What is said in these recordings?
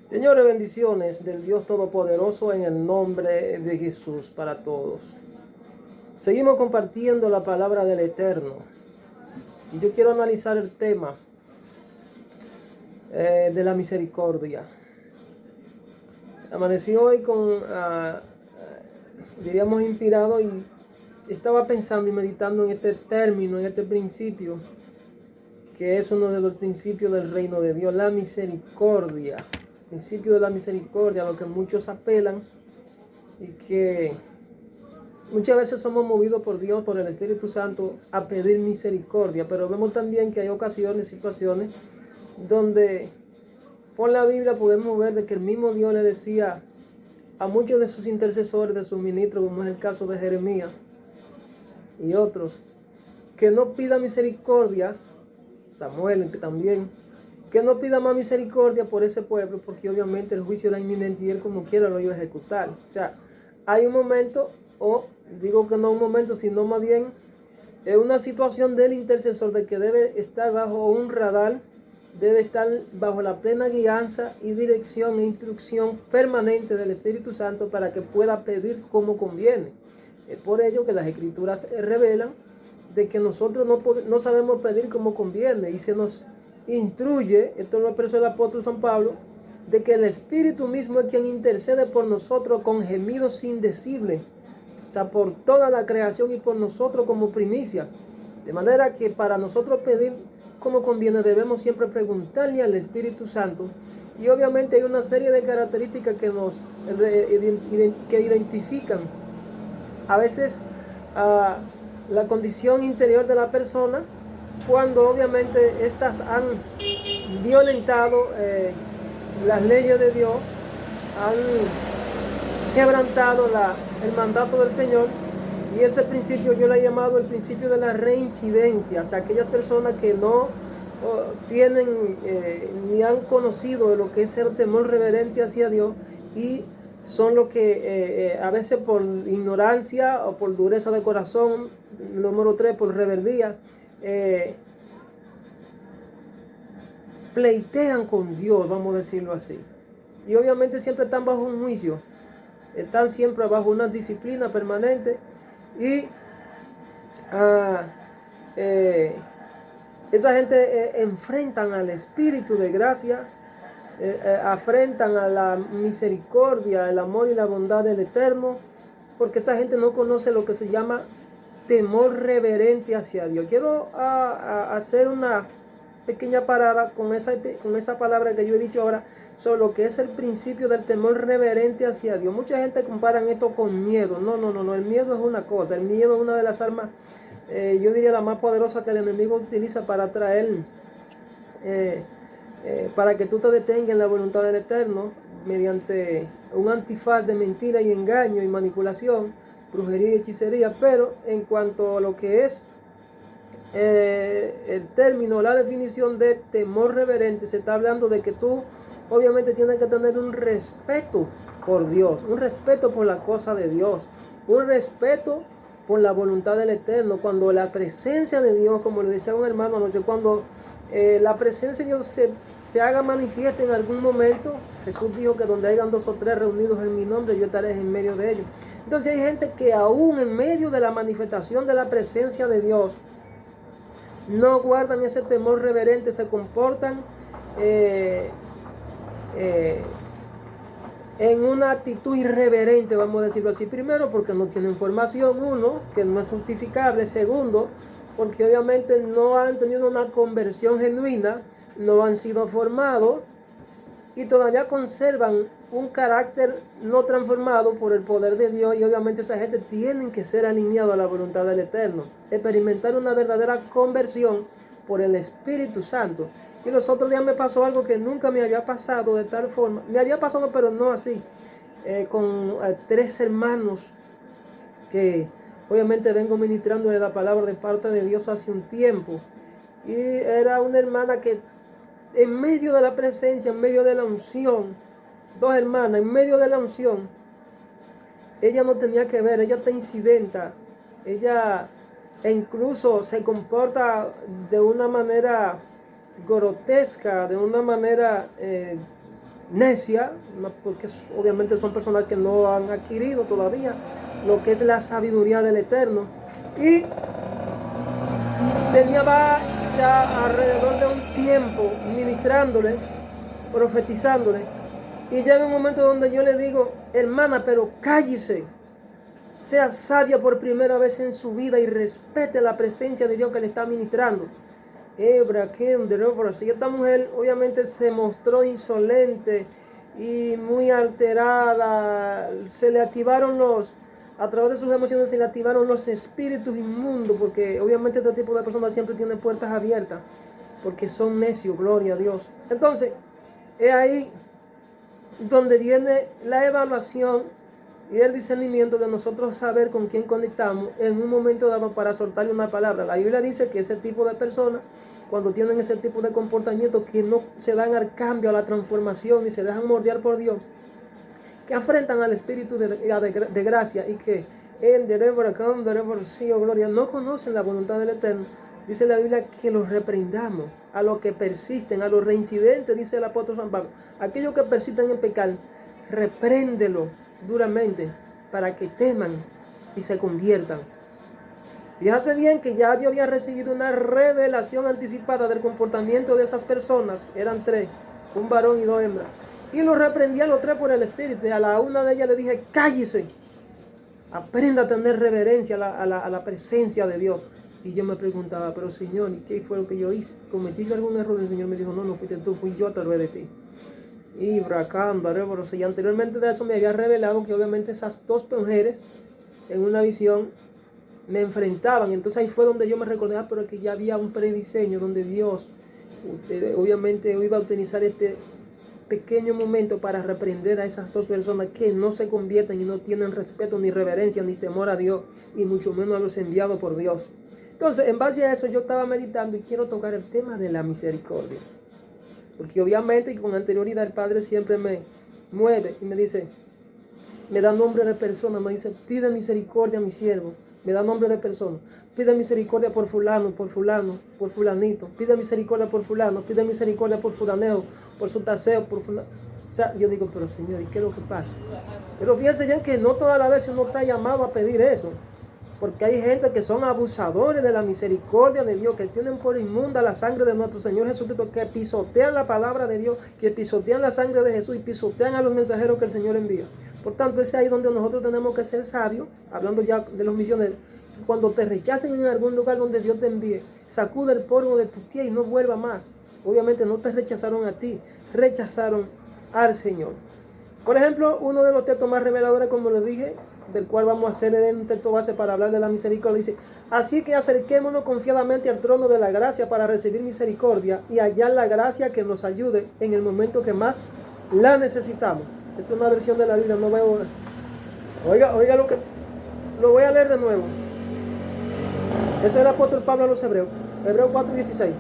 Señores, bendiciones del Dios Todopoderoso en el nombre de Jesús para todos. Seguimos compartiendo la palabra del Eterno. Y yo quiero analizar el tema de la misericordia. Amanecí hoy diríamos, inspirado y estaba pensando y meditando en este término, en este principio, que es uno de los principios del reino de Dios, la misericordia. Principio de la misericordia, a lo que muchos apelan y que muchas veces somos movidos por Dios, por el Espíritu Santo, a pedir misericordia, pero vemos también que hay ocasiones, situaciones, donde por la Biblia podemos ver de que el mismo Dios le decía a muchos de sus intercesores, de sus ministros, como es el caso de Jeremías y otros, que no pida misericordia, Samuel también, que no pida más misericordia por ese pueblo, porque obviamente el juicio era inminente y él como quiera lo iba a ejecutar. O sea, hay un momento, o digo que no un momento, sino más bien una situación del intercesor de que debe estar bajo un radar, debe estar bajo la plena guianza y dirección e instrucción permanente del Espíritu Santo para que pueda pedir como conviene. Es por ello que las Escrituras revelan de que nosotros no sabemos pedir como conviene y se nos instruye, esto lo expresó el apóstol San Pablo, de que el Espíritu mismo es quien intercede por nosotros con gemidos indecibles, o sea, por toda la creación y por nosotros como primicia. De manera que para nosotros pedir como conviene debemos siempre preguntarle al Espíritu Santo, y obviamente hay una serie de características que identifican a veces la condición interior de la persona, cuando obviamente estas han violentado las leyes de Dios, han quebrantado el mandato del Señor. Y ese principio yo lo he llamado el principio de la reincidencia. O sea, aquellas personas que no tienen ni han conocido lo que es ser temor reverente hacia Dios, y son lo que a veces por ignorancia o por dureza de corazón, número 3, por rebeldía, pleitean con Dios, vamos a decirlo así. Y obviamente siempre están bajo un juicio, están siempre bajo una disciplina permanente, y esa gente enfrentan al Espíritu de gracia, afrentan a la misericordia, el amor y la bondad del Eterno, porque esa gente no conoce lo que se llama temor reverente hacia Dios. Quiero hacer una pequeña parada con esa palabra que yo he dicho ahora, sobre lo que es el principio del temor reverente hacia Dios. Mucha gente compara esto con miedo. No, el miedo es una cosa, el miedo es una de las armas, yo diría la más poderosa que el enemigo utiliza para traer, para que tú te detengas en la voluntad del Eterno, mediante un antifaz de mentira y engaño y manipulación, brujería y hechicería. Pero en cuanto a lo que es el término, la definición de temor reverente, se está hablando de que tú obviamente tienes que tener un respeto por Dios, un respeto por la cosa de Dios, un respeto por la voluntad del Eterno. Cuando la presencia de Dios, como le decía un hermano anoche, cuando la presencia de Dios se haga manifiesta en algún momento, Jesús dijo que donde hayan 2 o 3 reunidos en mi nombre, yo estaré en medio de ellos. Entonces hay gente que aún en medio de la manifestación de la presencia de Dios no guardan ese temor reverente, se comportan en una actitud irreverente, vamos a decirlo así. Primero, porque no tienen formación, uno, que no es justificable. Segundo, porque obviamente no han tenido una conversión genuina, no han sido formados y todavía conservan un carácter no transformado por el poder de Dios. Y obviamente esa gente tiene que ser alineado a la voluntad del Eterno, experimentar una verdadera conversión por el Espíritu Santo. Y los otros días me pasó algo que nunca me había pasado de tal forma. Me había pasado, pero no así, con 3 hermanos que obviamente vengo ministrando de la palabra de parte de Dios hace un tiempo. Y era una hermana que en medio de la presencia, en medio de la unción, 2 hermanas, en medio de la unción, ella no tenía que ver, ella está incidenta, ella incluso se comporta de una manera grotesca, de una manera necia, porque obviamente son personas que no han adquirido todavía lo que es la sabiduría del Eterno. Y tenía ya alrededor de un tiempo ministrándole, profetizándole. Y llega un momento donde yo le digo, hermana, pero cállese. Sea sabia por primera vez en su vida y respete la presencia de Dios que le está ministrando. Y esta mujer obviamente se mostró insolente y muy alterada. Se le activaron a través de sus emociones se le activaron los espíritus inmundos, porque obviamente este tipo de personas siempre tienen puertas abiertas, porque son necios, gloria a Dios. Entonces, es ahí donde viene la evaluación y el discernimiento de nosotros saber con quién conectamos en un momento dado para soltarle una palabra. La Biblia dice que ese tipo de personas, cuando tienen ese tipo de comportamiento, que no se dan al cambio, a la transformación y se dejan moldear por Dios, que afrentan al Espíritu de gracia y que gloria, no conocen la voluntad del Eterno. Dice la Biblia que los reprendamos, a los que persisten, a los reincidentes, dice el apóstol San Pablo, aquellos que persisten en pecar, repréndelo duramente para que teman y se conviertan. Fíjate bien que ya yo había recibido una revelación anticipada del comportamiento de esas personas. Eran 3, un varón y 2 hembras. Y los reprendí a los 3 por el Espíritu. Y a la una de ellas le dije, cállese. Aprenda a tener reverencia a la presencia de Dios. Y yo me preguntaba, pero Señor, ¿qué fue lo que yo hice? ¿Cometí algún error? El Señor me dijo, no fuiste tú, fui yo a través de ti. Y anteriormente de eso me había revelado que obviamente esas 2 mujeres en una visión me enfrentaban. Entonces ahí fue donde yo me recordé, pero que ya había un prediseño donde Dios obviamente iba a utilizar este pequeño momento para reprender a esas 2 personas que no se convierten y no tienen respeto, ni reverencia, ni temor a Dios, y mucho menos a los enviados por Dios. Entonces, en base a eso, yo estaba meditando y quiero tocar el tema de la misericordia. Porque obviamente y con anterioridad el Padre siempre me mueve y me dice, me da nombre de persona, me dice, pide misericordia a mi siervo. Me da nombre de persona. Pide misericordia por fulano, por fulanito. Pide misericordia por fulano, pide misericordia por fulaneo, por su taseo, por fulano. O sea, yo digo, pero Señor, ¿y qué es lo que pasa? Pero fíjense bien que no todas las veces uno está llamado a pedir eso. Porque hay gente que son abusadores de la misericordia de Dios, que tienen por inmunda la sangre de nuestro Señor Jesucristo, que pisotean la palabra de Dios, que pisotean la sangre de Jesús y pisotean a los mensajeros que el Señor envía. Por tanto, es ahí donde nosotros tenemos que ser sabios, hablando ya de los misioneros. Cuando te rechacen en algún lugar donde Dios te envíe, sacude el polvo de tu pie y no vuelva más. Obviamente no te rechazaron a ti, rechazaron al Señor. Por ejemplo, uno de los textos más reveladores, como les dije, del cual vamos a hacer un texto base para hablar de la misericordia, dice, así que acerquémonos confiadamente al trono de la gracia para recibir misericordia y hallar la gracia que nos ayude en el momento que más la necesitamos. Esta es una versión de la Biblia, no veo. Oiga lo voy a leer de nuevo. Eso es el apóstol Pablo a los Hebreos, Hebreos 4:16.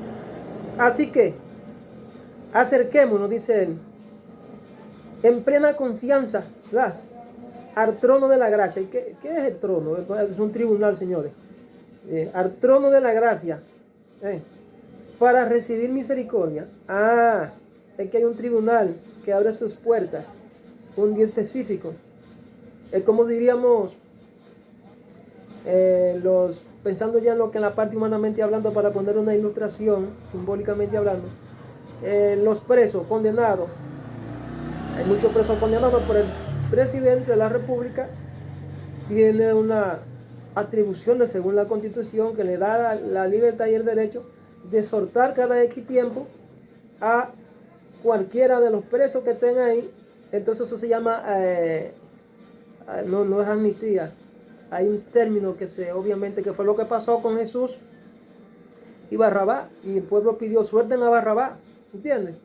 Así que acerquémonos, dice él, en plena confianza, ¿verdad?, al trono de la gracia. ¿Y qué es el trono? Es un tribunal, señores. Al trono de la gracia, para recibir misericordia. Es que hay un tribunal que abre sus puertas un día específico. Es como diríamos, pensando ya en lo que en la parte humanamente hablando, para poner una ilustración, simbólicamente hablando, los presos condenados. Hay muchos presos condenados por el presidente de la República. Tiene una atribuciones según la Constitución que le da la libertad y el derecho de soltar cada X tiempo a cualquiera de los presos que estén ahí. Entonces eso se llama, no es amnistía. Hay un término que obviamente que fue lo que pasó con Jesús y Barrabás, y el pueblo pidió suelten a Barrabás, ¿entiendes?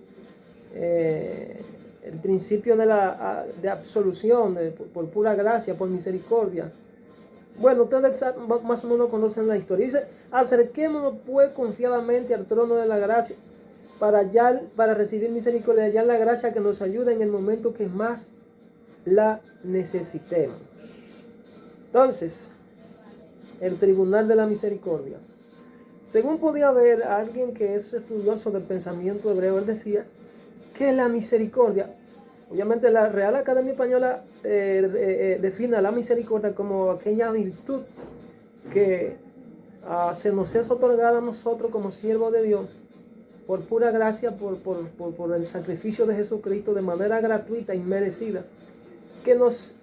El principio de absolución, por pura gracia, por misericordia. Bueno, ustedes más o menos conocen la historia. Dice, acerquémonos pues confiadamente al trono de la gracia para recibir misericordia, hallar la gracia que nos ayude en el momento que más la necesitemos. Entonces, el tribunal de la misericordia. Según podía ver a alguien que es estudioso del pensamiento hebreo, él decía que la misericordia, Obviamente la Real Academia Española define la misericordia como aquella virtud que se nos es otorgada a nosotros como siervos de Dios por pura gracia, por el sacrificio de Jesucristo de manera gratuita, inmerecida, que nos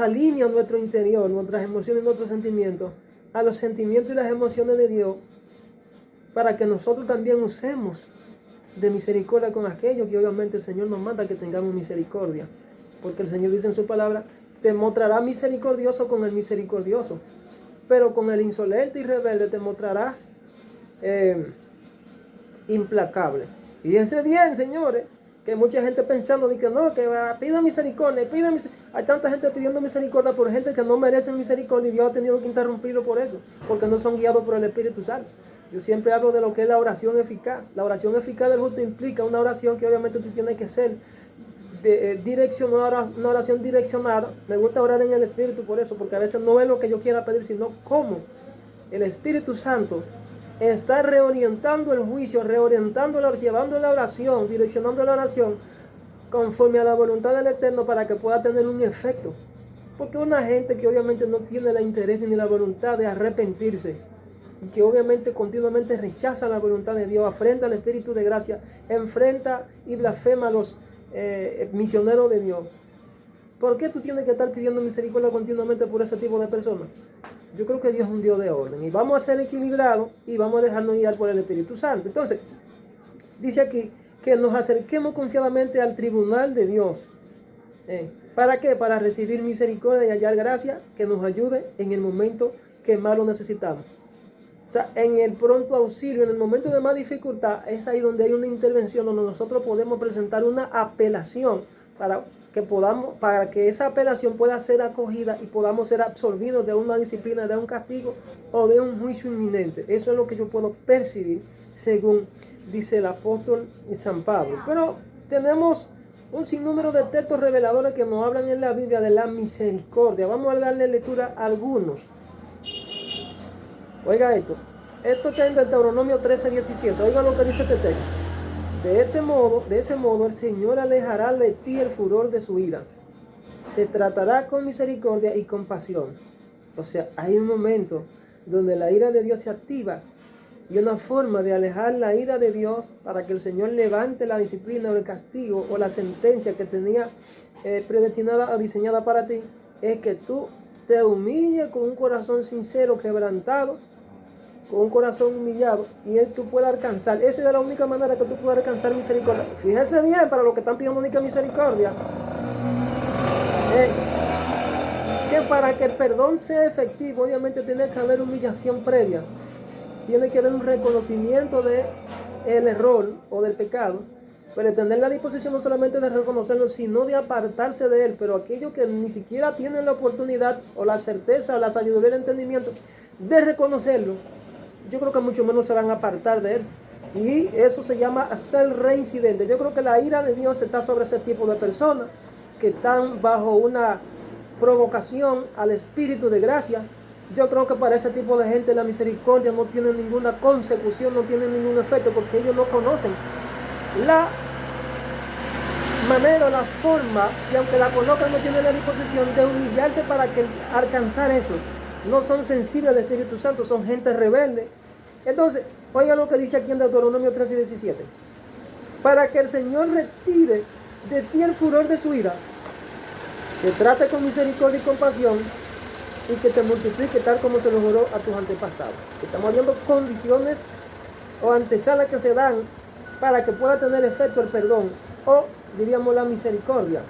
alinea nuestro interior, nuestras emociones y nuestros sentimientos a los sentimientos y las emociones de Dios, para que nosotros también usemos de misericordia con aquellos que obviamente el Señor nos manda que tengamos misericordia, porque el Señor dice en su palabra: te mostrará misericordioso con el misericordioso, pero con el insolente y rebelde te mostrarás implacable. Y fíjense bien, señores, que mucha gente pensando de que no, que pida misericordia, hay tanta gente pidiendo misericordia por gente que no merece misericordia, y Dios ha tenido que interrumpirlo por eso, porque no son guiados por el Espíritu Santo. Yo siempre hablo de lo que es la oración eficaz. La oración eficaz del justo implica una oración que obviamente tú tienes que ser direccionada, una oración direccionada. Me gusta orar en el Espíritu por eso, porque a veces no es lo que yo quiera pedir, sino cómo el Espíritu Santo está reorientando el juicio, llevando la oración, direccionando la oración conforme a la voluntad del Eterno para que pueda tener un efecto. Porque una gente que obviamente no tiene el interés ni la voluntad de arrepentirse, y que obviamente continuamente rechaza la voluntad de Dios, afrenta al Espíritu de gracia, enfrenta y blasfema a los misioneros de Dios. ¿Por qué tú tienes que estar pidiendo misericordia continuamente por ese tipo de personas? Yo creo que Dios es un Dios de orden, y vamos a ser equilibrados y vamos a dejarnos guiar por el Espíritu Santo. Entonces, dice aquí que nos acerquemos confiadamente al tribunal de Dios. ¿Para qué? Para recibir misericordia y hallar gracia que nos ayude en el momento que más lo necesitamos. O sea, en el pronto auxilio, en el momento de más dificultad, es ahí donde hay una intervención, donde nosotros podemos presentar una apelación para que esa apelación pueda ser acogida y podamos ser absorbidos de una disciplina, de un castigo o de un juicio inminente. Eso es lo que yo puedo percibir, según dice el apóstol San Pablo. Pero tenemos un sinnúmero de textos reveladores que nos hablan en la Biblia de la misericordia. Vamos a darle lectura a algunos. Oiga esto. Esto está en Deuteronomio 13:17. Oiga lo que dice este texto. De ese modo, el Señor alejará de ti el furor de su ira. Te tratará con misericordia y compasión. O sea, hay un momento donde la ira de Dios se activa, y una forma de alejar la ira de Dios para que el Señor levante la disciplina o el castigo o la sentencia que tenía predestinada o diseñada para ti, es que tú te humilles con un corazón sincero, quebrantado, con un corazón humillado, y tú puedas alcanzar. Esa es la única manera que tú puedas alcanzar misericordia. Fíjese bien, para los que están pidiendo misericordia, que para que el perdón sea efectivo, obviamente tiene que haber humillación previa. Tiene que haber un reconocimiento del error o del pecado, pero tener la disposición no solamente de reconocerlo, sino de apartarse de él. Pero aquellos que ni siquiera tienen la oportunidad o la certeza o la sabiduría del entendimiento de reconocerlo, yo creo que mucho menos se van a apartar de él. Y eso se llama ser reincidente. Yo creo que la ira de Dios está sobre ese tipo de personas que están bajo una provocación al Espíritu de gracia. Yo creo que para ese tipo de gente la misericordia no tiene ninguna consecución, no tiene ningún efecto, porque ellos no conocen la manera, la forma, y aunque la conozcan no tienen la disposición de humillarse para alcanzar eso. No son sensibles al Espíritu Santo, son gente rebelde. Entonces, oiga lo que dice aquí en Deuteronomio 13:17. Para que el Señor retire de ti el furor de su ira, te trate con misericordia y compasión, y que te multiplique tal como se lo juró a tus antepasados. Estamos viendo condiciones o antesalas que se dan para que pueda tener efecto el perdón, o diríamos la misericordia.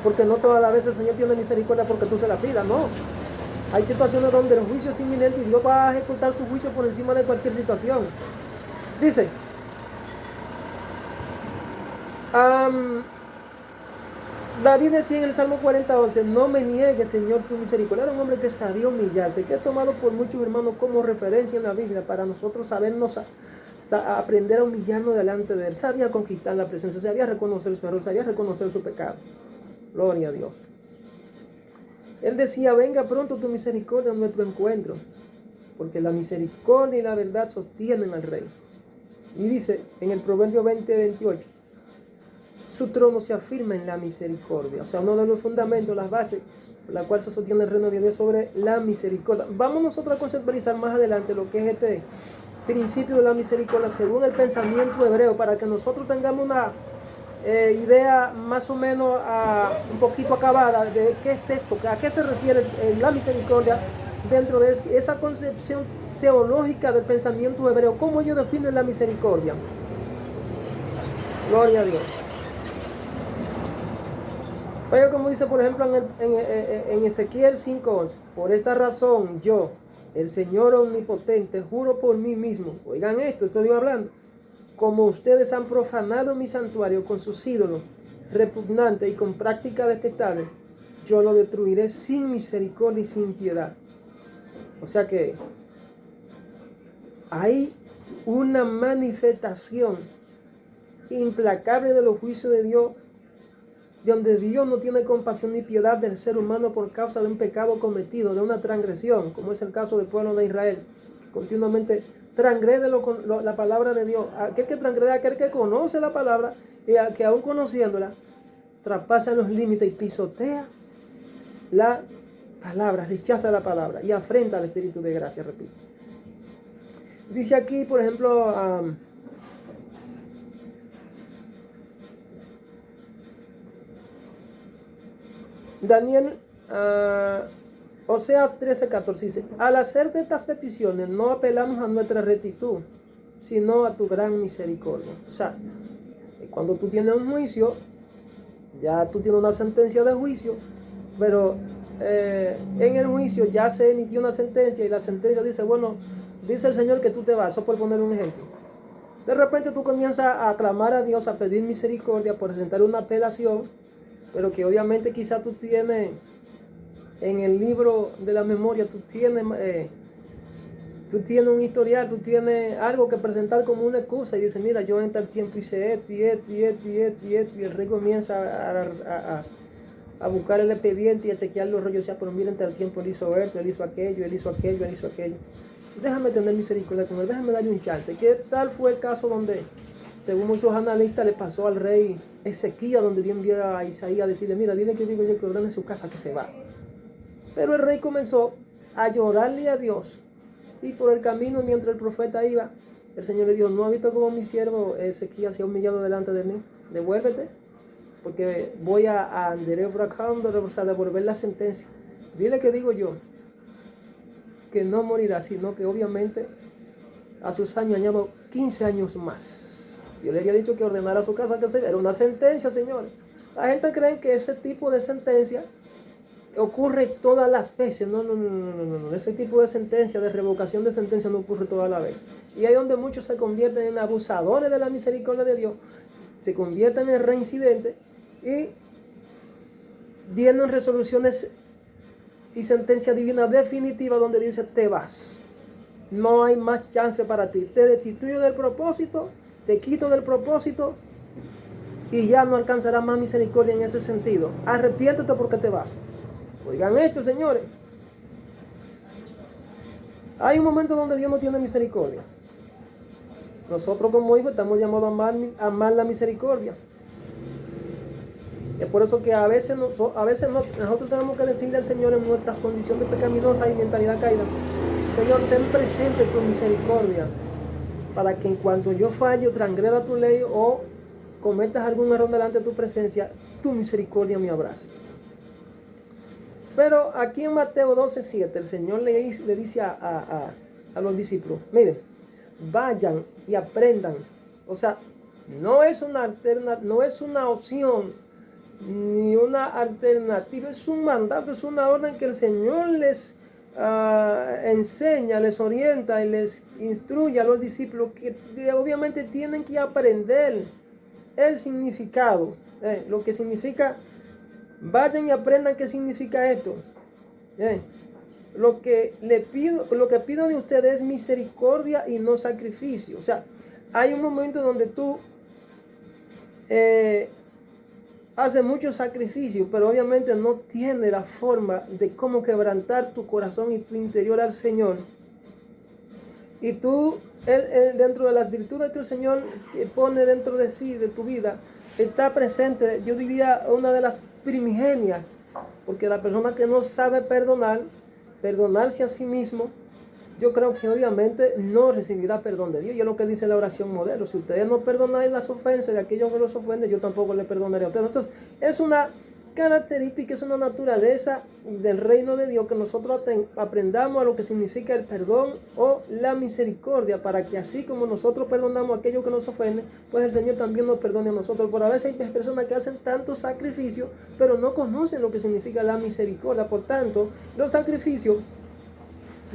Porque no toda la vez el Señor tiene misericordia porque tú se la pidas, no. Hay situaciones donde el juicio es inminente y Dios va a ejecutar su juicio por encima de cualquier situación. Dice, David decía en el Salmo 40:11, no me niegues, Señor, tu misericordia. Era un hombre que sabía humillarse, que he tomado por muchos hermanos como referencia en la Biblia para nosotros sabernos aprender a humillarnos delante de él. Sabía conquistar la presencia, sabía reconocer su error, sabía reconocer su pecado. Gloria a Dios. Él decía, venga pronto tu misericordia a nuestro encuentro, porque la misericordia y la verdad sostienen al rey. Y dice en el Proverbio 20:28, su trono se afirma en la misericordia. O sea, uno de los fundamentos, las bases, por la cual se sostiene el reino de Dios sobre la misericordia. Vamos nosotros a conceptualizar más adelante lo que es este principio de la misericordia según el pensamiento hebreo, para que nosotros tengamos una idea más o menos un poquito acabada de qué es esto, a qué se refiere la misericordia dentro de esa concepción teológica del pensamiento hebreo, cómo ellos definen la misericordia. Gloria a Dios. Oiga, como dice por ejemplo en Ezequiel 5:11, por esta razón yo, el Señor omnipotente, juro por mí mismo. Oigan esto, estoy hablando. Como ustedes han profanado mi santuario con sus ídolos repugnantes y con práctica detestable, yo lo destruiré sin misericordia y sin piedad. O sea que hay una manifestación implacable de los juicios de Dios, donde Dios no tiene compasión ni piedad del ser humano por causa de un pecado cometido, de una transgresión, como es el caso del pueblo de Israel, que continuamente transgrede la palabra de Dios. Aquel que transgrede, aquel que conoce la palabra y que aún conociéndola, traspasa los límites y pisotea la palabra, rechaza la palabra y afrenta al Espíritu de gracia, repito. Dice aquí, por ejemplo, Daniel, Oseas 13:14 dice, al hacer de estas peticiones no apelamos a nuestra rectitud, sino a tu gran misericordia. O sea, cuando tú tienes un juicio, ya tú tienes una sentencia de juicio, pero en el juicio ya se emitió una sentencia y la sentencia dice, bueno, dice el Señor que tú te vas, eso por poner un ejemplo. De repente tú comienzas a clamar a Dios, a pedir misericordia, por presentar una apelación, pero que obviamente quizá tú tienes en el libro de la memoria, tú tienes un historial, tú tienes algo que presentar como una excusa y dices, mira, yo en tal tiempo hice esto y esto y esto y esto y esto, y el rey comienza a buscar el expediente y a chequear los rollos, o sea, pero mira, en tal tiempo él hizo esto, él hizo aquello, él hizo aquello, él hizo aquello. Déjame tener misericordia con él, déjame darle un chance. ¿Qué tal fue el caso donde, según muchos analistas, le pasó al rey Ezequías, donde Dios envió a Isaías a decirle, mira, dile que digo yo que ordene su casa que se va? Pero el rey comenzó a llorarle a Dios. Y por el camino, mientras el profeta iba, el Señor le dijo, ¿no has visto cómo mi siervo Ezequías se ha humillado delante de mí? Devuélvete, porque voy a devolver la sentencia. Dile que digo yo, que no morirá, sino que obviamente a sus años añado 15 años más. Yo le había dicho que ordenara su casa que se era una sentencia, señores. La gente cree que ese tipo de sentencia ocurre todas las veces. No. Ese tipo de sentencia, de revocación de sentencia, no ocurre todas las veces. Y ahí donde muchos se convierten en abusadores de la misericordia de Dios, se convierten en reincidentes y vienen resoluciones y sentencia divina definitiva donde dice, te vas. No hay más chance para ti. Te destituyo del propósito, te quito del propósito y ya no alcanzarás más misericordia en ese sentido. Arrepiéntete porque te vas. Oigan esto, señores. Hay un momento donde Dios no tiene misericordia. Nosotros como hijos estamos llamados a amar la misericordia. Es por eso que a veces nosotros tenemos que decirle al Señor en nuestras condiciones pecaminosas y mentalidad caída, Señor, ten presente tu misericordia, para que en cuanto yo falle o transgreda tu ley o cometas algún error delante de tu presencia, tu misericordia me abrace. Pero aquí en Mateo 12:7, el Señor le dice a los discípulos, miren, vayan y aprendan. O sea, no es una opción ni una alternativa, es un mandato, es una orden que el Señor les enseña, les orienta y les instruye a los discípulos que obviamente tienen que aprender el significado, lo que significa. Vayan y aprendan qué significa esto. Lo que pido de ustedes es misericordia y no sacrificio. O sea, hay un momento donde tú haces mucho sacrificio, pero obviamente no tienes la forma de cómo quebrantar tu corazón y tu interior al Señor. Y tú dentro de las virtudes que el Señor pone dentro de sí, de tu vida, está presente, yo diría, una de las primigenias, porque la persona que no sabe perdonarse a sí mismo, yo creo que obviamente no recibirá perdón de Dios. Y es lo que dice la oración modelo: si ustedes no perdonáis las ofensas de aquellos que los ofenden, yo tampoco les perdonaré a ustedes. Entonces, es una característica, es una naturaleza del reino de Dios, que nosotros aprendamos a lo que significa el perdón o la misericordia, para que así como nosotros perdonamos a aquellos que nos ofenden, pues el Señor también nos perdone a nosotros. Por a veces hay personas que hacen tantos sacrificios, pero no conocen lo que significa la misericordia. Por tanto, los sacrificios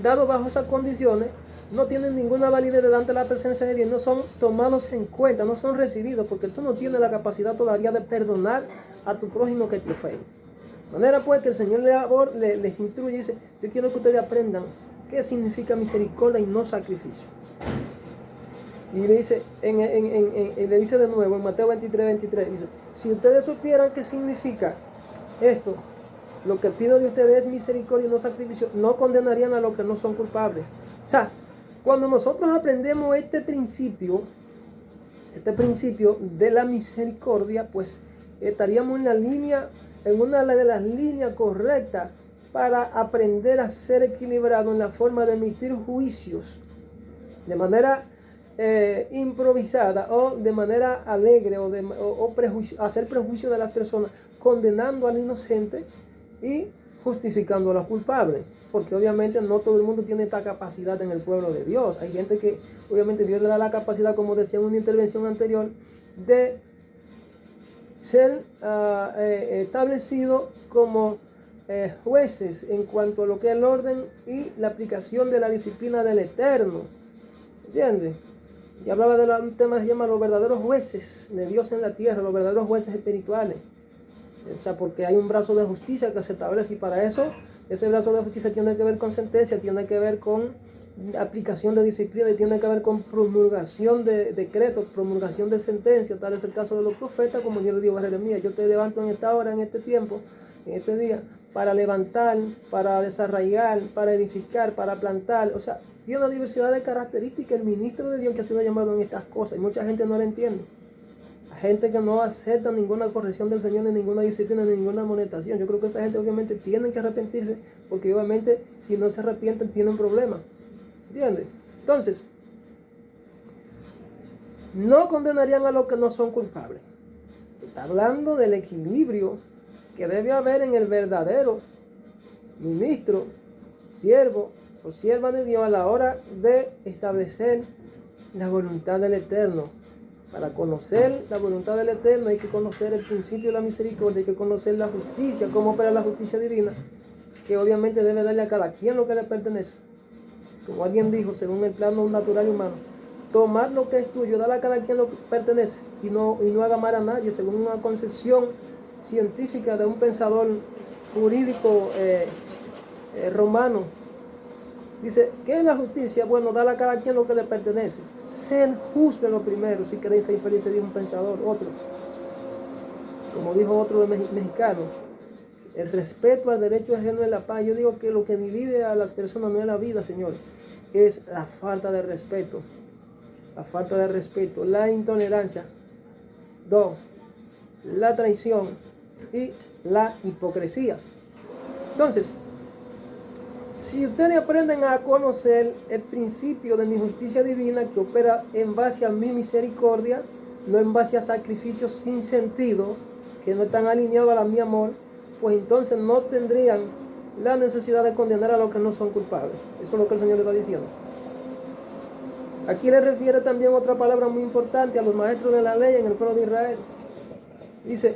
dados bajo esas condiciones no tienen ninguna validez delante de la presencia de Dios, no son tomados en cuenta, no son recibidos, porque tú no tienes la capacidad todavía de perdonar a tu prójimo que te ofende. De manera pues que el Señor les instruye y dice: yo quiero que ustedes aprendan qué significa misericordia y no sacrificio. Y le dice, le dice de nuevo en Mateo 23, dice: si ustedes supieran qué significa esto, lo que pido de ustedes es misericordia y no sacrificio, no condenarían a los que no son culpables. O sea, cuando nosotros aprendemos este principio de la misericordia, pues estaríamos en una de las líneas correctas para aprender a ser equilibrado en la forma de emitir juicios de manera improvisada o de manera alegre, o hacer prejuicio de las personas, condenando al inocente y justificando a los culpables, porque obviamente no todo el mundo tiene esta capacidad en el pueblo de Dios. Hay gente que obviamente Dios le da la capacidad, como decía en una intervención anterior, de ser establecido como jueces en cuanto a lo que es el orden y la aplicación de la disciplina del Eterno. ¿Entiendes? Y hablaba de un tema que se llama los verdaderos jueces de Dios en la tierra, los verdaderos jueces espirituales. O sea, porque hay un brazo de justicia que se establece, y para eso, ese brazo de justicia tiene que ver con sentencia, tiene que ver con aplicación de disciplina, y tiene que ver con promulgación de decretos, promulgación de sentencias. Tal es el caso de los profetas, como yo le digo a Jeremías: yo te levanto en esta hora, en este tiempo, en este día, para levantar, para desarraigar, para edificar, para plantar. O sea, tiene una diversidad de características el ministro de Dios que ha sido llamado en estas cosas, y mucha gente no lo entiende. Gente que no acepta ninguna corrección del Señor, ni ninguna disciplina, ni ninguna amonestación. Yo creo que esa gente obviamente tiene que arrepentirse, porque obviamente si no se arrepienten tienen problemas. ¿Entiendes? Entonces, no condenarían a los que no son culpables. Está hablando del equilibrio que debe haber en el verdadero ministro, siervo o sierva de Dios a la hora de establecer la voluntad del Eterno. Para conocer la voluntad del Eterno hay que conocer el principio de la misericordia, hay que conocer la justicia, cómo opera la justicia divina, que obviamente debe darle a cada quien lo que le pertenece. Como alguien dijo, según el plano natural y humano: tomar lo que es tuyo, darle a cada quien lo que pertenece, y no haga mal a nadie, según una concepción científica de un pensador jurídico romano. Dice: ¿qué es la justicia? Bueno, darle a cada quien lo que le pertenece. Ser justo en lo primero, si queréis ser felices, dijo un pensador, otro. Como dijo otro de mexicano: el respeto al derecho ajeno es la paz. Yo digo que lo que divide a las personas no es la vida, señores, es la falta de respeto. La falta de respeto, la intolerancia. 2. La traición y la hipocresía. Entonces, si ustedes aprenden a conocer el principio de mi justicia divina, que opera en base a mi misericordia, no en base a sacrificios sin sentido, que no están alineados a mi amor, pues entonces no tendrían la necesidad de condenar a los que no son culpables. Eso es lo que el Señor le está diciendo. Aquí le refiere también otra palabra muy importante a los maestros de la ley en el pueblo de Israel. Dice: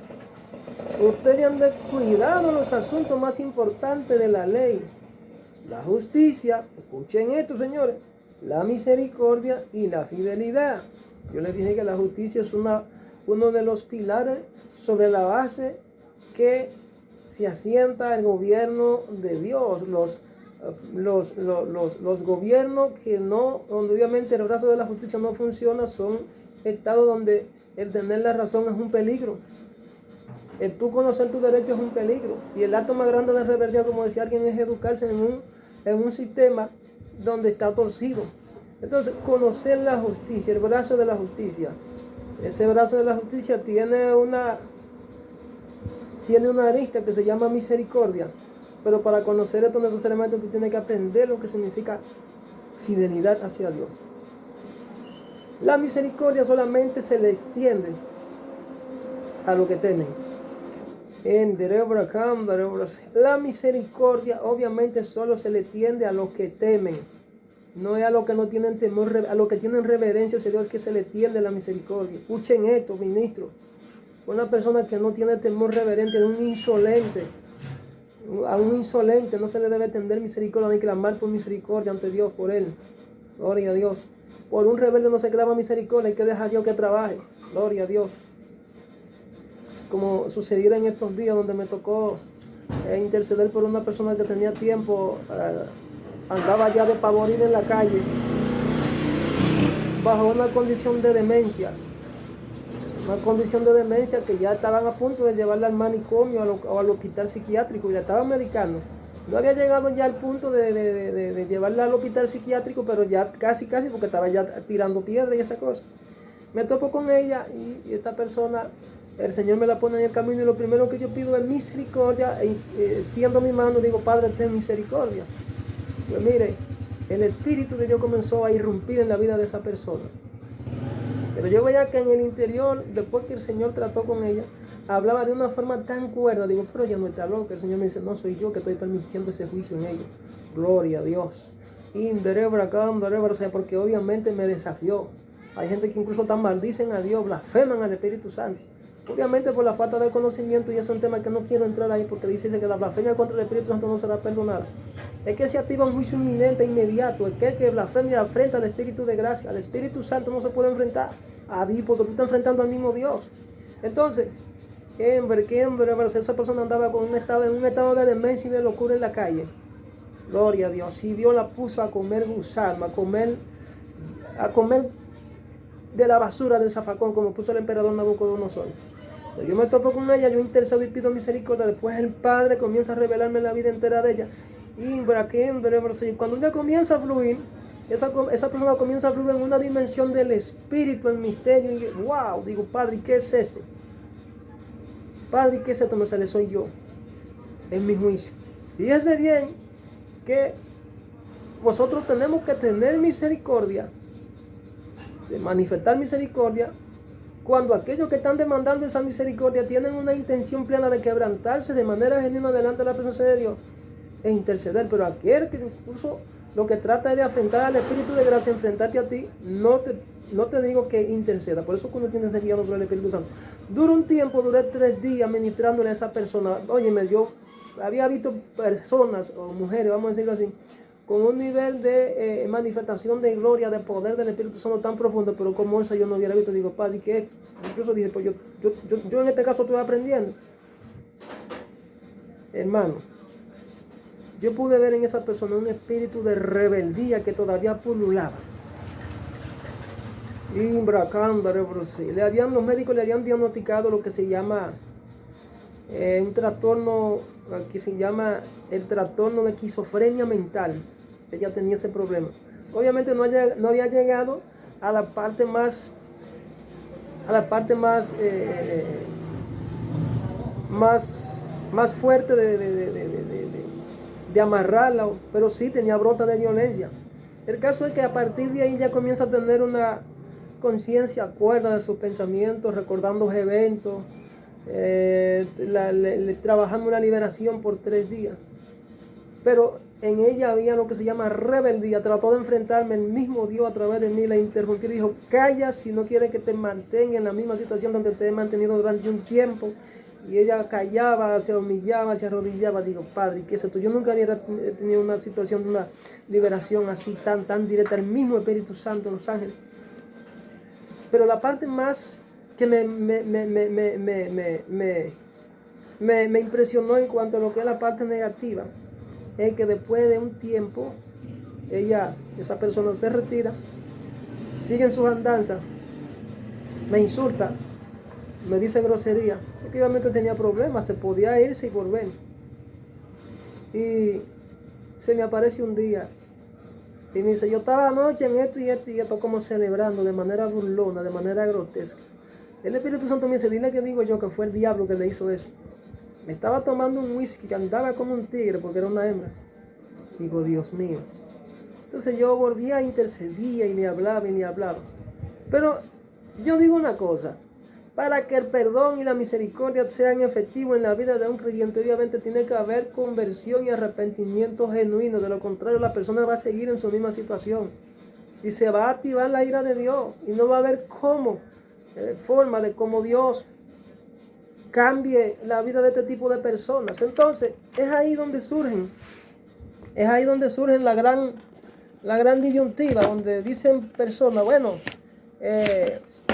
ustedes han descuidado los asuntos más importantes de la ley: la justicia, escuchen esto, señores, la misericordia y la fidelidad. Yo les dije que la justicia es uno de los pilares sobre la base que se asienta el gobierno de Dios. Los gobiernos donde obviamente el brazo de la justicia no funciona, son estados donde el tener la razón es un peligro. El tú conocer tu derecho es un peligro. Y el acto más grande de rebeldía, como decía alguien, es educarse en un sistema donde está torcido. Entonces, conocer la justicia, el brazo de la justicia. Ese brazo de la justicia tiene una arista que se llama misericordia. Pero para conocer esto necesariamente tú tienes que aprender lo que significa fidelidad hacia Dios. La misericordia solamente se le extiende a los que temen. La misericordia obviamente solo se le tiende a los que temen. No es a los que no tienen temor, a los que tienen reverencia hacia Dios que se le tiende la misericordia. Escuchen esto, ministro. Una persona que no tiene temor reverente es un insolente. A un insolente no se le debe tender misericordia ni clamar por misericordia ante Dios por él. Gloria a Dios. Por un rebelde no se clama misericordia, hay que dejar a Dios que trabaje. Gloria a Dios. Como sucediera en estos días donde me tocó interceder por una persona que tenía tiempo, andaba ya despavorida en la calle, bajo una condición de demencia. Una condición de demencia que ya estaban a punto de llevarla al manicomio o al hospital psiquiátrico y la estaban medicando. No había llegado ya al punto de llevarla al hospital psiquiátrico, pero ya casi, porque estaba ya tirando piedra y esa cosa. Me topo con ella y esta persona, el Señor me la pone en el camino y lo primero que yo pido es misericordia. Tiendo mi mano, digo, Padre, ten misericordia. Pues mire, el Espíritu de Dios comenzó a irrumpir en la vida de esa persona. Pero yo veía que en el interior, después que el Señor trató con ella, hablaba de una forma tan cuerda. Digo, pero ella no está loca. El Señor me dice, no, soy yo que estoy permitiendo ese juicio en ella. Gloria a Dios. Porque obviamente me desafió. Hay gente que incluso tan maldicen a Dios, blasfeman al Espíritu Santo. Obviamente por la falta de conocimiento, y es un tema que no quiero entrar ahí porque dice que la blasfemia contra el Espíritu Santo no será perdonada. Es que se activa un juicio inminente, inmediato. Es que el que blasfemia enfrenta al Espíritu de gracia. Al Espíritu Santo no se puede enfrentar a Dios porque tú estás enfrentando al mismo Dios. Entonces, esa persona andaba en un estado de demencia y de locura en la calle. Gloria a Dios. Si Dios la puso a comer gusano, a comer de la basura del zafacón, como puso el emperador Nabucodonosor. Yo me topo con ella, yo intercedo y pido misericordia. Después el Padre comienza a revelarme la vida entera de ella. Y cuando ella comienza a fluir, esa persona comienza a fluir en una dimensión del Espíritu, en misterio. Y wow, digo, Padre, ¿qué es esto? Padre, ¿qué es esto? Me sale, soy yo, en mi juicio. Fíjese bien que nosotros tenemos que tener misericordia, de manifestar misericordia, cuando aquellos que están demandando esa misericordia tienen una intención plena de quebrantarse de manera genuina delante de la presencia de Dios e interceder. Pero aquel que incluso lo que trata es de enfrentar al Espíritu de gracia, enfrentarte a ti, no te digo que interceda. Por eso cuando tienes ser guiado por el Espíritu Santo. Duré 3 días ministrándole a esa persona. Óyeme, yo había visto personas o mujeres, vamos a decirlo así, con un nivel de manifestación de gloria, de poder del Espíritu Santo tan profundo, pero como esa yo no hubiera visto. Digo, Padre, ¿qué es? Incluso dije, pues yo en este caso estoy aprendiendo. Hermano, yo pude ver en esa persona un espíritu de rebeldía que todavía pululaba. Los médicos le habían diagnosticado lo que se llama un trastorno que se llama el trastorno de esquizofrenia mental. Ella tenía ese problema. Obviamente no había llegado a la parte más fuerte de amarrarla, pero sí tenía brotes de violencia. El caso es que a partir de ahí ella comienza a tener una conciencia cuerda de sus pensamientos, recordando eventos, trabajando una liberación por 3 días. Pero en ella había lo que se llama rebeldía. Trató de enfrentarme, el mismo Dios a través de mí la interrumpió y dijo, calla si no quieres que te mantenga en la misma situación donde te he mantenido durante un tiempo. Y ella callaba, se humillaba, se arrodillaba. Digo, Padre, ¿qué es esto? Yo nunca había tenido una situación de una liberación así tan directa. El mismo Espíritu Santo, los ángeles. Pero la parte más que me impresionó en cuanto a lo que es la parte negativa es que después de un tiempo esa persona se retira, sigue en sus andanzas, me insulta, me dice grosería. Efectivamente tenía problemas, se podía irse y volver. Y se me aparece un día Y me dice, yo estaba anoche en esto y esto, como celebrando de manera burlona, de manera grotesca. El Espíritu Santo me dice, dile que digo yo que fue el diablo que le hizo eso. Me estaba tomando un whisky que andaba como un tigre porque era una hembra. Digo, Dios mío. Entonces yo volvía, intercedía y le hablaba y le hablaba. Pero yo digo una cosa. Para que el perdón y la misericordia sean efectivos en la vida de un creyente, obviamente tiene que haber conversión y arrepentimiento genuino. De lo contrario, la persona va a seguir en su misma situación. Y se va a activar la ira de Dios. Y no va a haber forma de cómo Dios cambie la vida de este tipo de personas. Entonces, es ahí donde surgen la gran disyuntiva, donde dicen personas, bueno,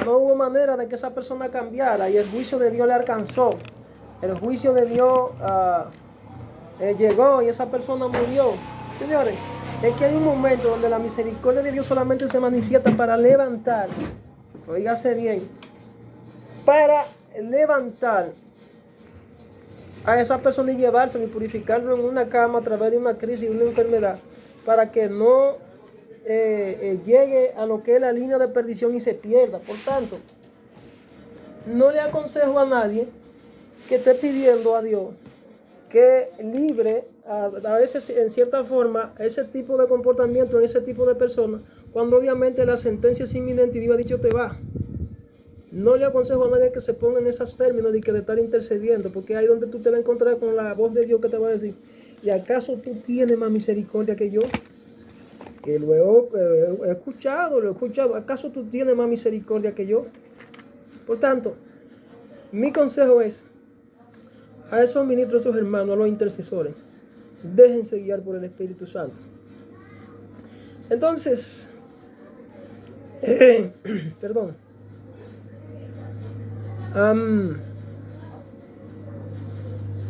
no hubo manera de que esa persona cambiara y el juicio de Dios le alcanzó. El juicio de Dios llegó y esa persona murió. Señores, es que hay un momento donde la misericordia de Dios solamente se manifiesta para levantar, oígase bien, para levantar a esa persona y llevárselo y purificarlo en una cama a través de una crisis y una enfermedad, para que no llegue a lo que es la línea de perdición y se pierda. Por tanto, no le aconsejo a nadie que esté pidiendo a Dios que libre a veces en cierta forma ese tipo de comportamiento en ese tipo de personas, cuando obviamente la sentencia es inminente y Dios ha dicho te va. No le aconsejo a nadie que se ponga en esos términos de estar intercediendo, porque ahí donde tú te vas a encontrar con la voz de Dios que te va a decir, ¿y acaso tú tienes más misericordia que yo? Que lo he escuchado, ¿acaso tú tienes más misericordia que yo? Por tanto, mi consejo es a esos ministros, a esos hermanos, a los intercesores, déjense guiar por el Espíritu Santo. Entonces, perdón.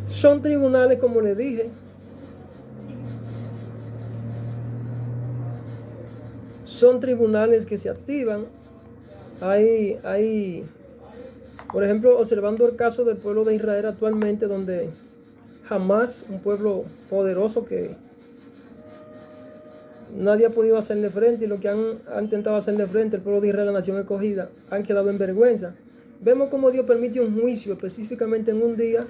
Son tribunales, como les dije, son tribunales que se activan. Hay, por ejemplo, observando el caso del pueblo de Israel actualmente, donde jamás un pueblo poderoso que nadie ha podido hacerle frente, y lo que han intentado hacerle frente, el pueblo de Israel, la nación escogida, han quedado en vergüenza. Vemos cómo Dios permite un juicio específicamente en un día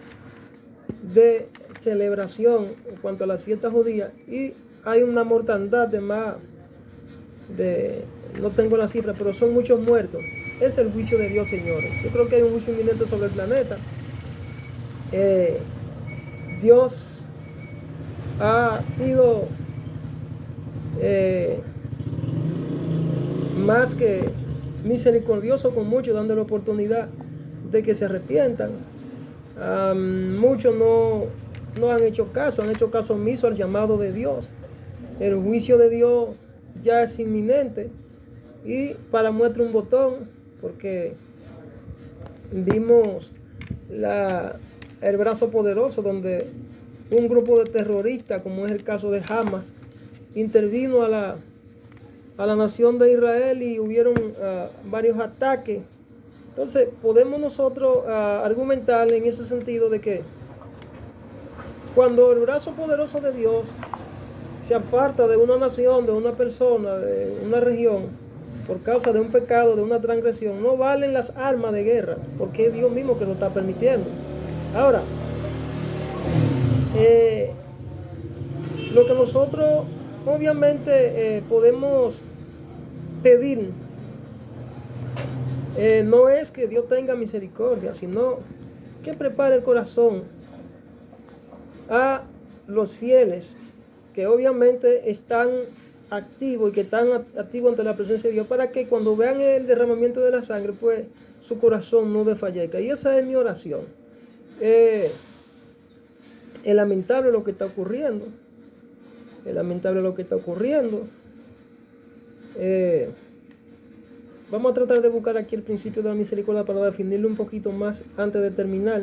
de celebración en cuanto a las fiestas judías, y hay una mortandad no tengo la cifra, pero son muchos muertos. Es el juicio de Dios, señores. Yo creo que hay un juicio inminente sobre el planeta. Dios ha sido más que misericordioso con muchos, dándole oportunidad de que se arrepientan. Muchos no han hecho caso omiso al llamado de Dios. El juicio de Dios ya es inminente, y para muestra un botón, porque vimos el brazo poderoso donde un grupo de terroristas, como es el caso de Hamas, intervino a la nación de Israel y hubieron varios ataques. Entonces podemos nosotros argumentar en ese sentido de que cuando el brazo poderoso de Dios se aparta de una nación, de una persona, de una región, por causa de un pecado, de una transgresión, no valen las armas de guerra, porque es Dios mismo que lo está permitiendo. Ahora, lo que nosotros obviamente podemos pedir no es que Dios tenga misericordia, sino que prepare el corazón a los fieles que obviamente están activos y que están activos ante la presencia de Dios, para que cuando vean el derramamiento de la sangre, pues su corazón no desfallezca. Y esa es mi oración. Es lamentable lo que está ocurriendo. Vamos a tratar de buscar aquí el principio de la misericordia para definirlo un poquito más antes de terminar.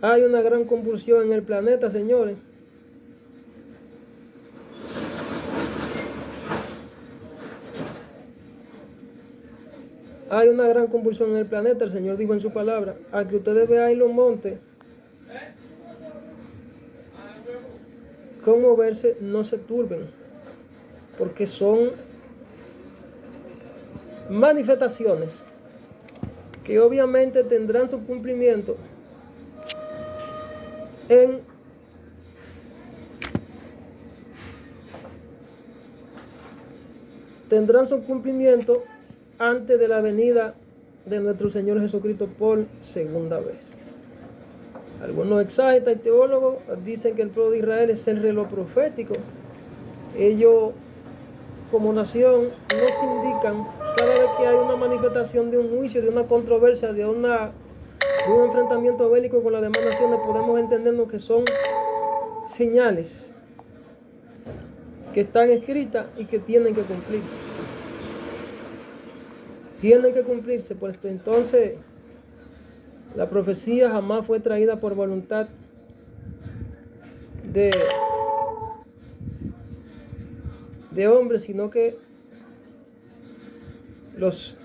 Hay una gran convulsión en el planeta, señores. Hay una gran convulsión en el planeta. El Señor dijo en su palabra, a que ustedes vean los montes conmoverse, no se turben, porque son manifestaciones que obviamente tendrán su cumplimiento antes de la venida de nuestro Señor Jesucristo por segunda vez. Algunos exágetas y teólogos dicen que el pueblo de Israel es el reloj profético. Ellos, como nación, nos indican cada vez que hay una manifestación de un juicio, de una controversia, de un enfrentamiento bélico con las demás naciones, podemos entendernos que son señales que están escritas y que tienen que cumplirse. Tienen que cumplirse, pues entonces la profecía jamás fue traída por voluntad de hombres, sino que los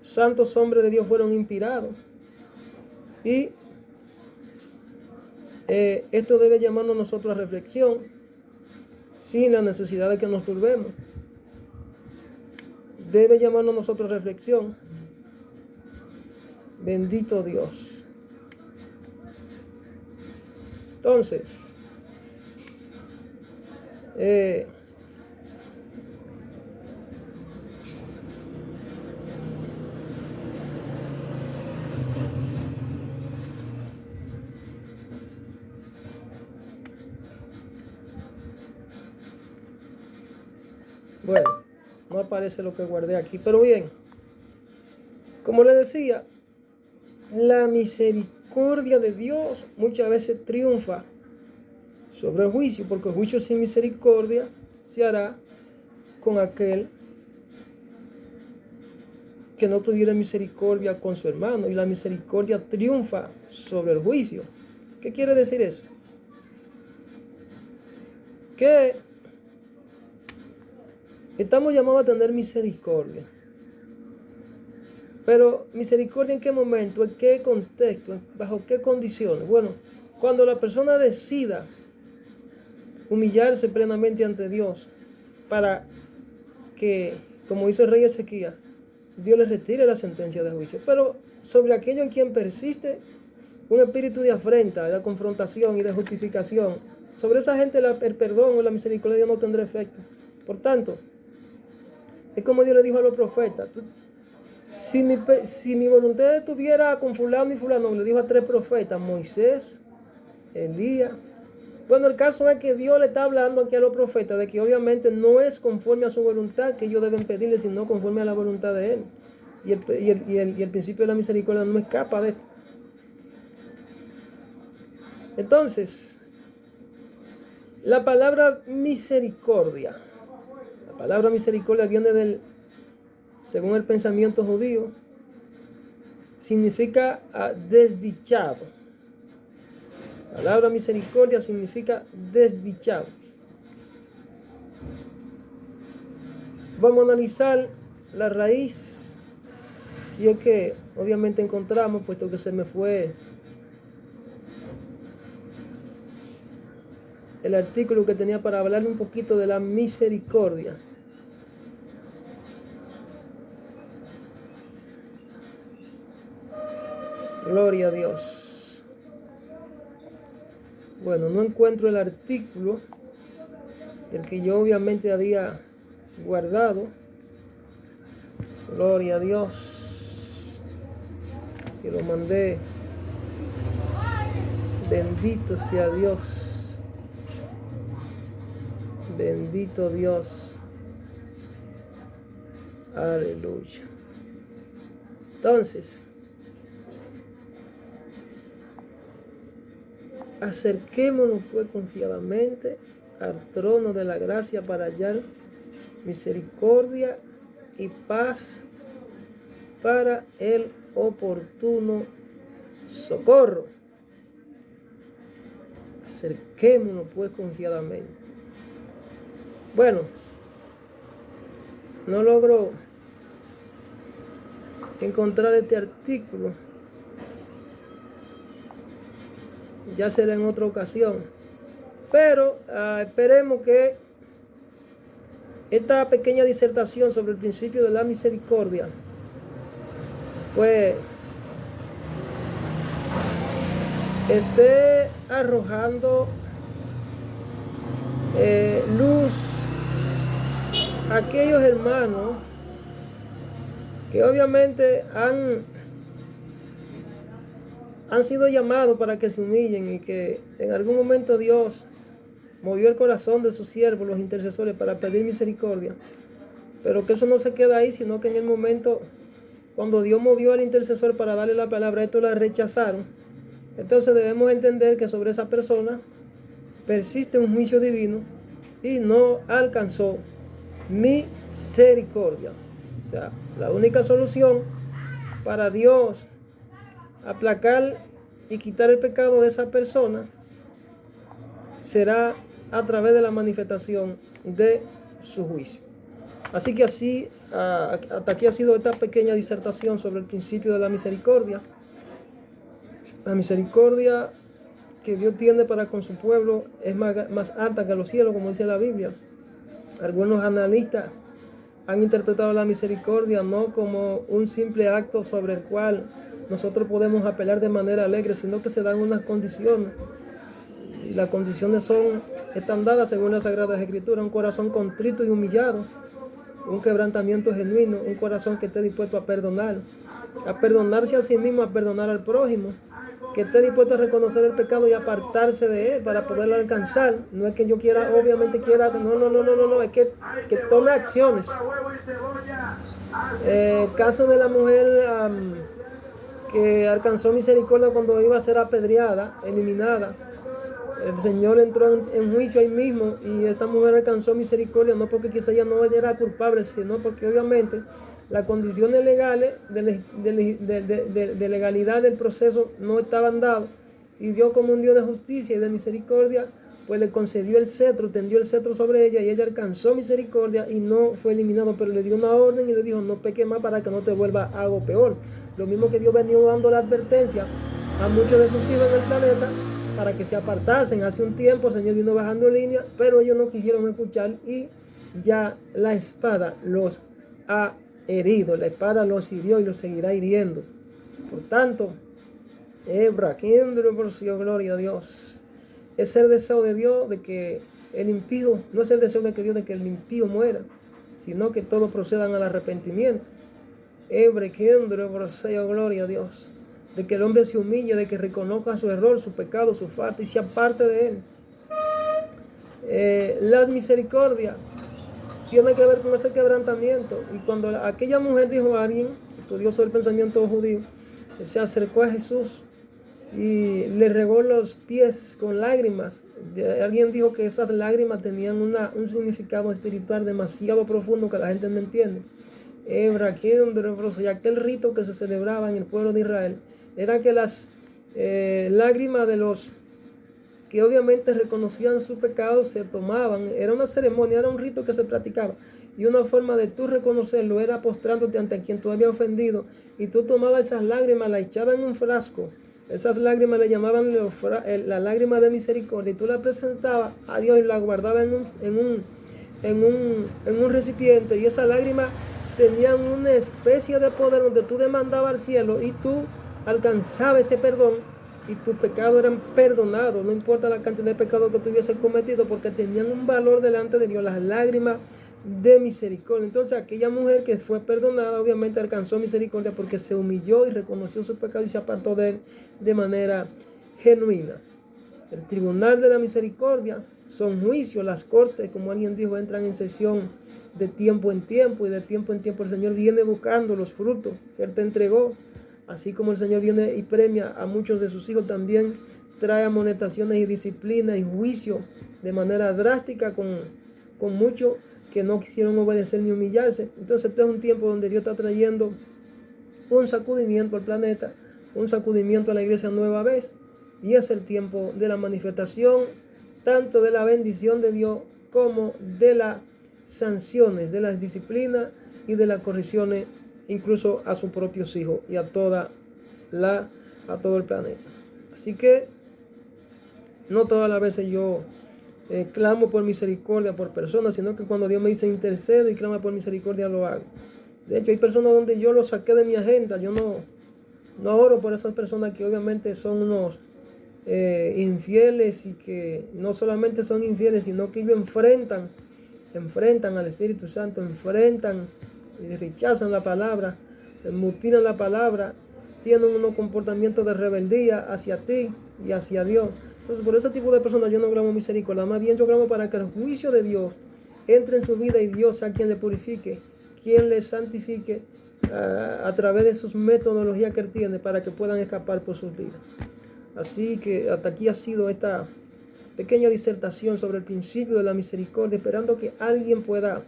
santos hombres de Dios fueron inspirados. Y esto debe llamarnos a nosotros a reflexión, sin la necesidad de que nos turbemos. Debe llamarnos a nosotros a reflexión. Bendito Dios. Entonces, bueno, no aparece lo que guardé aquí, pero bien, como le decía, la misericordia de Dios muchas veces triunfa sobre el juicio, porque el juicio sin misericordia se hará con aquel que no tuviera misericordia con su hermano, y la misericordia triunfa sobre el juicio. ¿Qué quiere decir eso? Que estamos llamados a tener misericordia. Pero misericordia, ¿en qué momento? ¿En qué contexto? ¿Bajo qué condiciones? Bueno, cuando la persona decida humillarse plenamente ante Dios para que, como hizo el rey Ezequías, Dios le retire la sentencia de juicio. Pero sobre aquello en quien persiste un espíritu de afrenta, de confrontación y de justificación, sobre esa gente el perdón o la misericordia de Dios no tendrá efecto. Por tanto, es como Dios le dijo a los profetas: si mi voluntad estuviera con fulano y fulano, le dijo a 3 profetas, Moisés, Elías. Bueno, el caso es que Dios le está hablando aquí a los profetas de que obviamente no es conforme a su voluntad que ellos deben pedirle, sino conforme a la voluntad de Él. Y el principio de la misericordia no escapa de esto. Entonces, la palabra misericordia viene según el pensamiento judío, significa desdichado. La palabra misericordia significa desdichado. Vamos a analizar la raíz, si es que obviamente encontramos, puesto que se me fue el artículo que tenía para hablar un poquito de la misericordia. Gloria a Dios. Bueno, no encuentro el artículo del que yo obviamente había guardado. Gloria a Dios. Que lo mandé. Bendito sea Dios. Bendito Dios. Aleluya. Entonces, acerquémonos pues confiadamente al trono de la gracia para hallar misericordia y paz para el oportuno socorro. Acerquémonos pues confiadamente. Bueno, no logro encontrar este artículo. Ya será en otra ocasión. Pero esperemos que esta pequeña disertación sobre el principio de la misericordia, pues, esté arrojando luz a aquellos hermanos que obviamente han sido llamados para que se humillen, y que en algún momento Dios movió el corazón de sus siervos, los intercesores, para pedir misericordia. Pero que eso no se queda ahí, sino que en el momento cuando Dios movió al intercesor para darle la palabra, estos la rechazaron. Entonces debemos entender que sobre esa persona persiste un juicio divino y no alcanzó misericordia. O sea, la única solución para Dios aplacar y quitar el pecado de esa persona será a través de la manifestación de su juicio. Así que hasta aquí ha sido esta pequeña disertación sobre el principio de la misericordia. La misericordia que Dios tiene para con su pueblo es más alta que los cielos, como dice la Biblia. Algunos analistas han interpretado la misericordia no como un simple acto sobre el cual nosotros podemos apelar de manera alegre, sino que se dan unas condiciones. Y las condiciones están dadas según las Sagradas Escrituras: un corazón contrito y humillado, un quebrantamiento genuino, un corazón que esté dispuesto a perdonarse a sí mismo, a perdonar al prójimo, que esté dispuesto a reconocer el pecado y apartarse de él para poderlo alcanzar. No es que yo quiera, obviamente quiera, no, es que tome acciones. El caso de la mujer que alcanzó misericordia cuando iba a ser apedreada, eliminada. El Señor entró en juicio ahí mismo, y esta mujer alcanzó misericordia no porque quizá ella no era culpable, sino porque obviamente las condiciones legales de legalidad del proceso no estaban dadas, y Dios, como un Dios de justicia y de misericordia, pues le concedió el cetro, tendió el cetro sobre ella, y ella alcanzó misericordia y no fue eliminado, pero le dio una orden y le dijo: no peques más para que no te vuelva algo peor. Lo mismo que Dios venía dando la advertencia a muchos de sus hijos en el planeta para que se apartasen. Hace un tiempo el Señor vino bajando en línea, pero ellos no quisieron escuchar, y ya la espada los ha herido. La espada los hirió y los seguirá hiriendo. Por tanto, gloria a Dios. Es el deseo de Dios de que el impío, no es el deseo de que Dios de que el impío muera, sino que todos procedan al arrepentimiento. Gloria a Dios. De que el hombre se humille, de que reconozca su error, su pecado, su falta, y se aparte de él. Las misericordias tiene que ver con ese quebrantamiento. Y cuando aquella mujer dijo a alguien, estudioso del pensamiento judío, se acercó a Jesús y le regó los pies con lágrimas. Alguien dijo que esas lágrimas tenían un significado espiritual demasiado profundo que la gente no entiende. Y aquel rito que se celebraba en el pueblo de Israel era que las lágrimas de los que obviamente reconocían su pecado se tomaban. Era una ceremonia, era un rito que se practicaba, y una forma de tú reconocerlo era postrándote ante quien tú habías ofendido, y tú tomabas esas lágrimas, las echabas en un frasco. Esas lágrimas le llamaban la lágrima de misericordia, y tú la presentabas a Dios y la guardabas en un recipiente, y esas lágrimas tenían una especie de poder donde tú demandabas al cielo y tú alcanzabas ese perdón, y tus pecados eran perdonados, no importa la cantidad de pecados que tú hubieses cometido, porque tenían un valor delante de Dios, las lágrimas de misericordia. Entonces aquella mujer que fue perdonada obviamente alcanzó misericordia porque se humilló y reconoció su pecado y se apartó de él de manera genuina. El tribunal de la misericordia son juicios. Las cortes, como alguien dijo, entran en sesión de tiempo en tiempo, y de tiempo en tiempo el Señor viene buscando los frutos que Él te entregó. Así como el Señor viene y premia a muchos de sus hijos, también trae amonestaciones y disciplina y juicio de manera drástica con muchos que no quisieron obedecer ni humillarse. Entonces este es un tiempo donde Dios está trayendo un sacudimiento al planeta, un sacudimiento a la iglesia nueva vez, y es el tiempo de la manifestación tanto de la bendición de Dios como de las sanciones, de las disciplinas y de las correcciones, incluso a sus propios hijos y a todo el planeta. Así que no todas las veces yo clamo por misericordia por personas, sino que cuando Dios me dice intercede y clama por misericordia lo hago. De hecho, hay personas donde yo lo saqué de mi agenda. Yo no oro por esas personas que obviamente son unos infieles, y que no solamente son infieles, sino que ellos enfrentan al Espíritu Santo, enfrentan y rechazan la palabra, mutilan la palabra, tienen unos comportamientos de rebeldía hacia ti y hacia Dios. Entonces, por ese tipo de personas yo no clamo misericordia, más bien yo clamo para que el juicio de Dios entre en su vida y Dios sea quien le purifique, quien le santifique a través de sus metodologías que él tiene, para que puedan escapar por sus vidas. Así que hasta aquí ha sido esta pequeña disertación sobre el principio de la misericordia, esperando que alguien pueda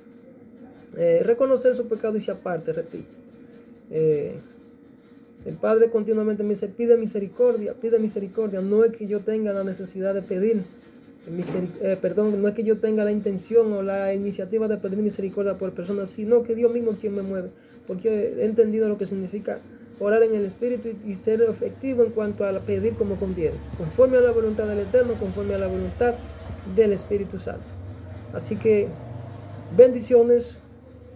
reconocer su pecado y se aparte. Repito, el Padre continuamente me dice, pide misericordia. No es que yo tenga la necesidad de pedir no es que yo tenga la intención o la iniciativa de pedir misericordia por personas, sino que Dios mismo es quien me mueve, porque he entendido lo que significa orar en el Espíritu y ser efectivo en cuanto a pedir como conviene, conforme a la voluntad del Eterno, conforme a la voluntad del Espíritu Santo. Así que bendiciones,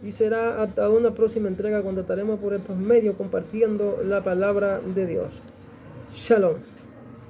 y será hasta una próxima entrega cuando estaremos por estos medios compartiendo la palabra de Dios. Shalom.